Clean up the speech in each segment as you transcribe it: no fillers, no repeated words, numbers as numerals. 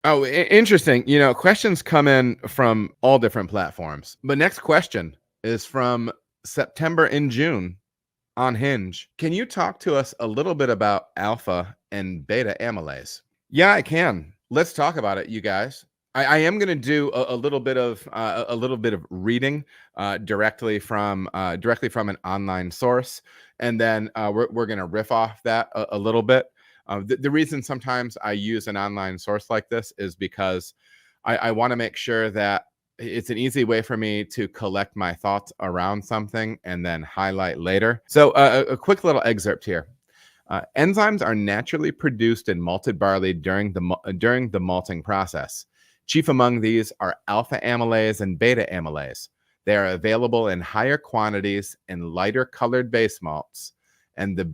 Oh, interesting. Questions come in from all different platforms. But next question is from September and June on Hinge. Can you talk to us a little bit about alpha and beta amylase? Yeah, I can. Let's talk about it, you guys. I am going to do a little bit of reading directly from an online source, and then we're going to riff off that a little bit. The reason sometimes I use an online source like this is because I want to make sure that it's an easy way for me to collect my thoughts around something and then highlight later. So a quick little excerpt here. Enzymes are naturally produced in malted barley during the malting process. Chief among these are alpha amylase and beta amylase. They are available in higher quantities in lighter colored base malts, and the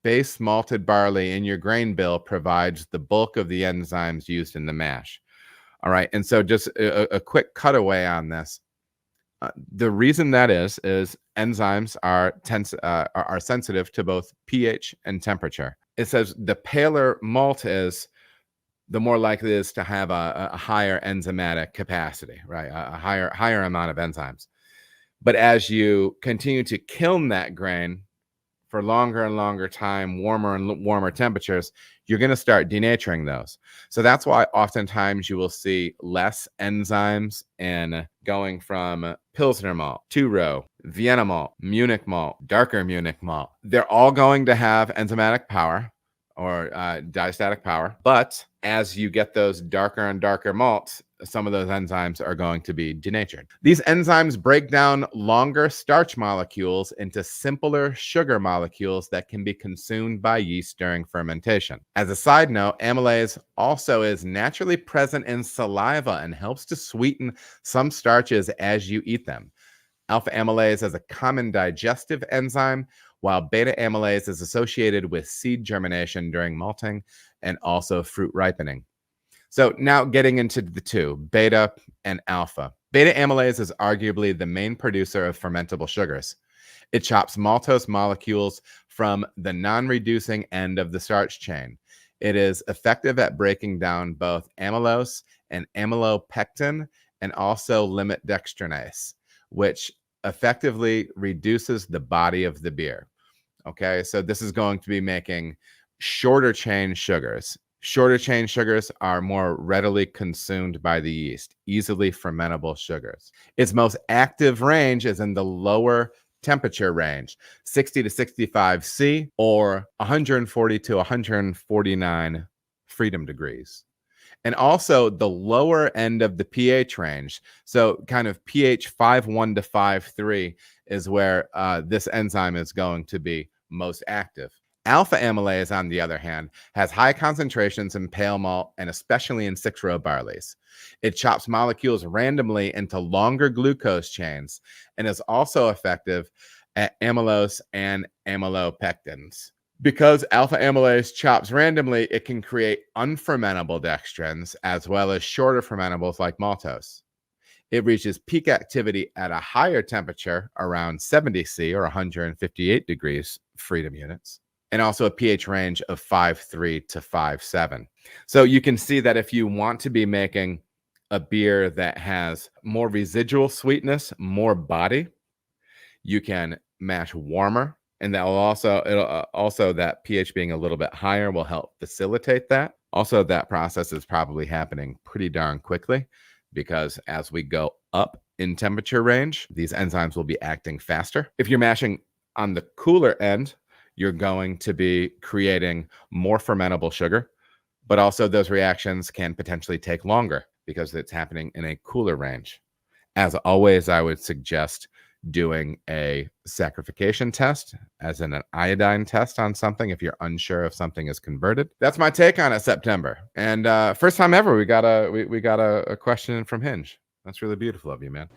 base malted barley in your grain bill provides the bulk of the enzymes used in the mash. All right, and so just a quick cutaway on this. The reason that is enzymes are sensitive to both pH and temperature. It says the paler malt is, the more likely it is to have a higher enzymatic capacity, right? A higher amount of enzymes. But as you continue to kiln that grain for longer and longer time, warmer and warmer temperatures, you're going to start denaturing those. So that's why oftentimes you will see less enzymes in going from Pilsner malt, two-row, Vienna malt, Munich malt, darker Munich malt. They're all going to have enzymatic power or diastatic power. But as you get those darker and darker malts, some of those enzymes are going to be denatured. These enzymes break down longer starch molecules into simpler sugar molecules that can be consumed by yeast during fermentation. As a side note, amylase also is naturally present in saliva and helps to sweeten some starches as you eat them. Alpha amylase is a common digestive enzyme, while beta amylase is associated with seed germination during malting and also fruit ripening. So now getting into the two, beta and alpha. Beta amylase is arguably the main producer of fermentable sugars. It chops maltose molecules from the non-reducing end of the starch chain. It is effective at breaking down both amylose and amylopectin and also limit dextrinase, which effectively reduces the body of the beer. Okay, so this is going to be making shorter chain sugars. Shorter chain sugars are more readily consumed by the yeast, easily fermentable sugars. Its most active range is in the lower temperature range, 60 to 65 C or 140 to 149 freedom degrees. And also the lower end of the pH range. So kind of pH 5.1 to 5.3 is where this enzyme is going to be most active. Alpha amylase, on the other hand, has high concentrations in pale malt and especially in 6-row barleys. It chops molecules randomly into longer glucose chains and is also effective at amylose and amylopectins. Because alpha amylase chops randomly, it can create unfermentable dextrins as well as shorter fermentables like maltose. It reaches peak activity at a higher temperature, around 70 C or 158 degrees freedom units, and also a pH range of 5.3 to 5.7. So you can see that if you want to be making a beer that has more residual sweetness, more body, you can mash warmer. And that will also that pH being a little bit higher will help facilitate that. Also, that process is probably happening pretty darn quickly because as we go up in temperature range, these enzymes will be acting faster. If you're mashing on the cooler end, you're going to be creating more fermentable sugar, but also those reactions can potentially take longer because it's happening in a cooler range. As always, I would suggest doing a saccharification test, as in an iodine test on something if you're unsure if something is converted. That's my take on it, September. And first time ever, we got a question from Hinge. That's really beautiful of you, man.